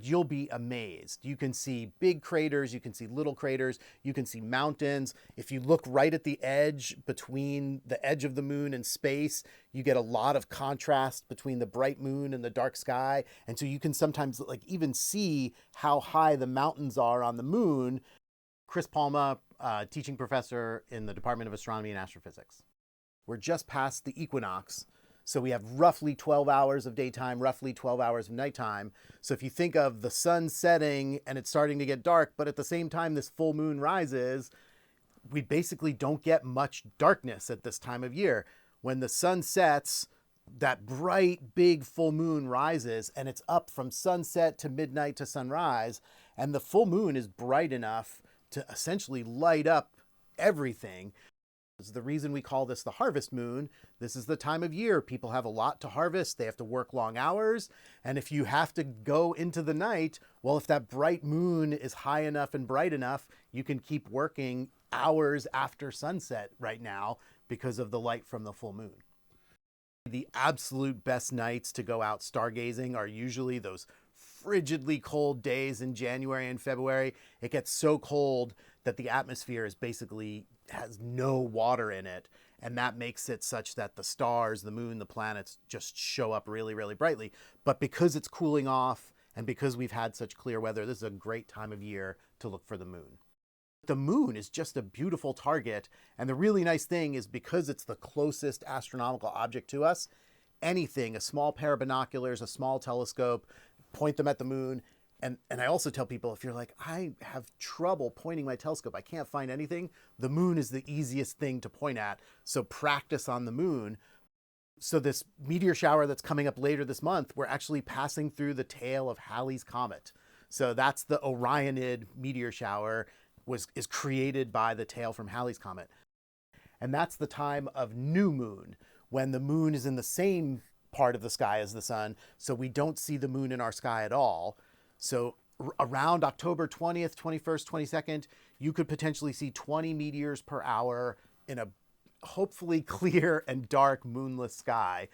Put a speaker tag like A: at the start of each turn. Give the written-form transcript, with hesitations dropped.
A: you'll be amazed. You can see big craters, you can see little craters, you can see mountains. If you look right at the edge between the edge of the moon and space, you get a lot of contrast between the bright moon and the dark sky. And so you can sometimes like even see how high the mountains are on the moon. Chris Palma, teaching professor in the Department of Astronomy and Astrophysics. We're just past the equinox. So we have roughly 12 hours of daytime, roughly 12 hours of nighttime. So if you think of the sun setting and it's starting to get dark, but at the same time this full moon rises, we basically don't get much darkness at this time of year. When the sun sets, that bright, big full moon rises, and it's up from sunset to midnight to sunrise. And the full moon is bright enough to essentially light up everything. It's the reason we call this the harvest moon. This is the time of year people have a lot to harvest. They have to work long hours. And if you have to go into the night, well, if that bright moon is high enough and bright enough, you can keep working hours after sunset right now because of the light from the full moon. The absolute best nights to go out stargazing are usually those frigidly cold days in January and February. It gets so cold that the atmosphere is basically has no water in it. And that makes it such that the stars, the moon, the planets just show up really, really brightly. But because it's cooling off and because we've had such clear weather, this is a great time of year to look for the moon. The moon is just a beautiful target. And the really nice thing is because it's the closest astronomical object to us, anything, a small pair of binoculars, a small telescope, point them at the moon. And I also tell people, if you're like, I have trouble pointing my telescope, I can't find anything, the moon is the easiest thing to point at. So practice on the moon. So this meteor shower that's coming up later this month, we're actually passing through the tail of Halley's Comet. So that's the Orionid Meteor Shower, is created by the tail from Halley's Comet. And that's the time of new moon, when the moon is in the same part of the sky as the sun. So we don't see the moon in our sky at all. So around October 20th, 21st, 22nd, you could potentially see 20 meteors per hour in a hopefully clear and dark moonless sky.